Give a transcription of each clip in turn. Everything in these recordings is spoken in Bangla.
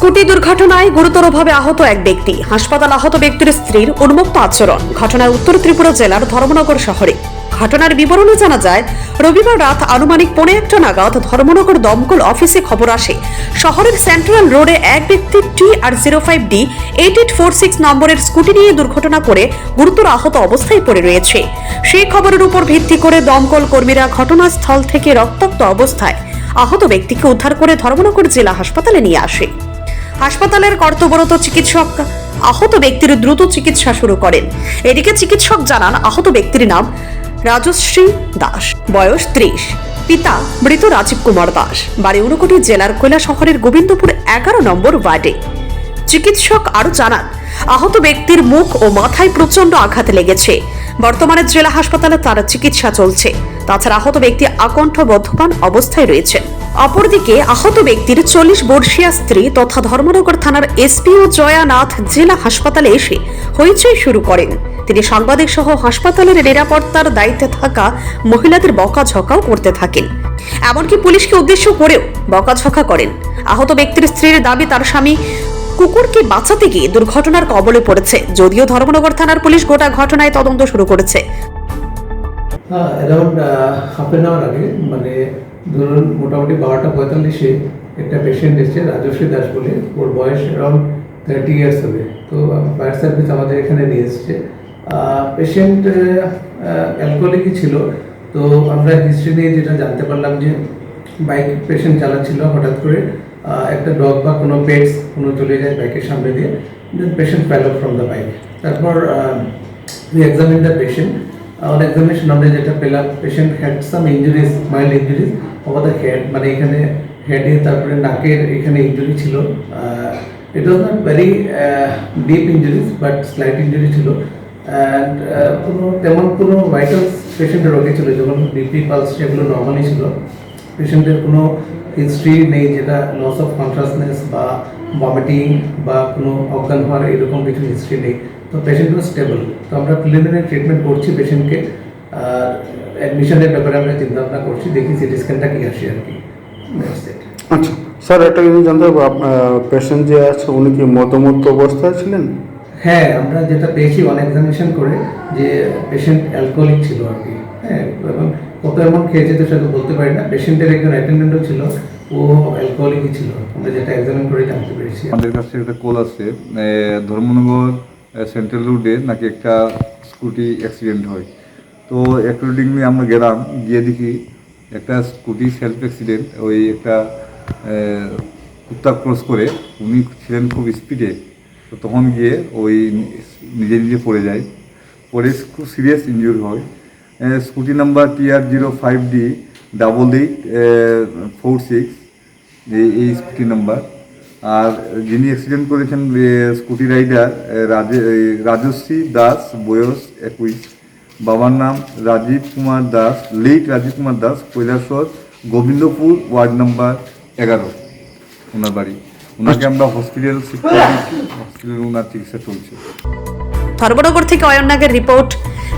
স্কুটি দুর্ঘটনায় গুরুতরভাবে আহত এক ব্যক্তি। হাসপাতাল আহত ব্যক্তির স্ত্রীর উন্মুক্ত আচরণ। ঘটনায় উত্তর ত্রিপুরা জেলার ধর্মনগর শহরে। ঘটনার বিবরণে জানা যায়, রবিবার রাত আনুমানিক 1:15 নাগাদ ধর্মনগর দমকল অফিসে খবর আসে, শহরের সেন্ট্রাল রোডে এক ব্যক্তি TR05D 8846 নম্বরের স্কুটি নিয়ে দুর্ঘটনা করে গুরুতর আহত অবস্থায় পড়ে রয়েছে। সেই খবরের উপর ভিত্তি করে দমকল কর্মীরা ঘটনাস্থল থেকে রক্তাক্ত অবস্থায় আহত ব্যক্তিকে উদ্ধার করে ধর্মনগর জেলা হাসপাতালে নিয়ে আসে। হাসপাতালের কর্তব্যরত চিকিৎসক আহত ব্যক্তির দ্রুত চিকিৎসা শুরু করেন। এদিকে চিকিৎসক জানান, আহত ব্যক্তির নাম রাজশ্রী দাস, বয়স 30, পিতা মৃত রাজীব কুমার দাস, বাড়ি ঊনকোটি জেলার কৈলাসহরের গোবিন্দপুর 11 নম্বর ওয়ার্ডে। চিকিৎসক আরো জানান, আহত ব্যক্তির মুখ ও মাথায় প্রচন্ড আঘাত লেগেছে। বর্তমানে জেলা হাসপাতালে তার চিকিৎসা চলছে। তাছাড়া আহত ব্যক্তি আকণ্ঠ বর্ধমান অবস্থায় রয়েছেন। অপরদিকে আহত ব্যক্তির 40 বর্ষীয় স্ত্রী তথা ধর্মনগর থানার SPO জয়ানাথ জেলা হাসপাতালে এসে হইচই শুরু করেন। তিনি সাংবাদিক সহ হাসপাতালের নিরাপত্তার দায়িত্বে থাকা মহিলাদের বকাঝকাও করতে থাকেন। এমনকি পুলিশকে উদ্দেশ্য করেও বকাঝকা করেন। আহত ব্যক্তির স্ত্রীর দাবি, তার স্বামী কুকুরকে বাঁচাতে গিয়ে দুর্ঘটনার কবলে পড়েছে। যদিও ধর্মনগর থানার পুলিশ গোটা ঘটনায় তদন্ত শুরু করেছে। অ্যারাউন্ড হাফ এন আওয়ার আগে, মানে ধরুন মোটামুটি 12:45-এ একটা পেশেন্ট এসেছে, রাজশ্রী দাস বলে। ওর বয়স অ্যারাউন্ড 30 ইয়ার্স হবে। তো ফায়ার সার্ভিস আমাদের এখানে নিয়ে এসেছে। পেশেন্ট অ্যালকোহলিকই ছিল। তো আমরা হিস্ট্রি নিয়ে যেটা জানতে পারলাম যে বাইক পেশেন্ট চালাচ্ছিল, হঠাৎ করে একটা ডগ বা কোনো পেটস চলে যায় বাইকের সামনে দিয়ে। Then patient fell out from the bike. তারপর we examine the patient. On examination আমরা যেটা পেলাম, patient had some injuries, mild injuries over the head, মানে এখানে হেডে, তারপরে নাকের এখানে ইঞ্জুরি ছিল। It was not very deep injuries, but slight injury ছিল। অ্যান্ড তেমন কোনো ভাইটালস পেশেন্টের ওকে ছিল, যেমন বিপি, পালস সেগুলো নর্মালি ছিল। পেশেন্টের কোনো হিস্ট্রি নেই যেটা লস অফ কনসাসনেস বা ভমিটিং বা কোনো অজ্ঞান হওয়ার এরকম কিছু হিস্ট্রি নেই। তো পেশেন্ট ওয়াজ স্টেবল। তো আমরা প্রিলিমিনারি ট্রিটমেন্ট করছি পেশেন্টকে। আর অ্যাডমিশনের ব্যাপারে আমরা চিন্তা ভাবনা করছি, দেখি সিটি স্ক্যানটা কি আসে আর কি। আচ্ছা স্যার, একটা কিছু জানতে হবে, পেশেন্ট যে আছে উনি কি মধ্যমত্ত অবস্থায় ছিলেন? হ্যাঁ, আমরা যেটা পেয়েছি অন এক্সামিনেশন করে, যে পেশেন্ট অ্যালকোহলিক ছিল আর কি। হ্যাঁ, এবং কত এমন খেয়েছে তো সেটা বলতে পারি না। পেশেন্টের একজন অ্যাটেন্ডেন্টও ছিল, ও অ্যালকোহলিকই ছিল। আমরা যেটা এক্সামিন করে জানতে পেরেছি। আমাদের কাছে একটা কল আছে, ধর্মনগর সেন্ট্রাল রোডে নাকি একটা স্কুটি অ্যাক্সিডেন্ট হয়। তো অ্যাকর্ডিংলি আমরা গেলাম, গিয়ে দেখি একটা স্কুটি সেলফ অ্যাক্সিডেন্ট। ওই একটা কুত্তা ক্রস করে, উনি ছিলেন খুব স্পিডে। তো তখন গিয়ে ওই নিজে নিজে পড়ে যায়, পরে খুব সিরিয়াস ইনজুর হয়। স্কুটি নাম্বার TR05D 8846 এই স্কুটি নাম্বার। আর যিনি অ্যাক্সিডেন্ট করেছেন স্কুটি রাইডার রাজশ্রী দাস, বয়স 21, বাবার নাম Rajib Kumar Das, late Rajib Kumar Das, Kailashahar Gobindapur ward number 11 ওনার বাড়ি। ওনাকে আমরা হসপিটাল শিফট করেছি, হসপিটালে ওনার চিকিৎসা চলছে। ধর্মনগর থেকে অয়ন নাগের report,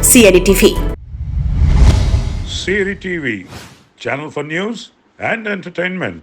CNE TV। CNE TV, channel for news and entertainment.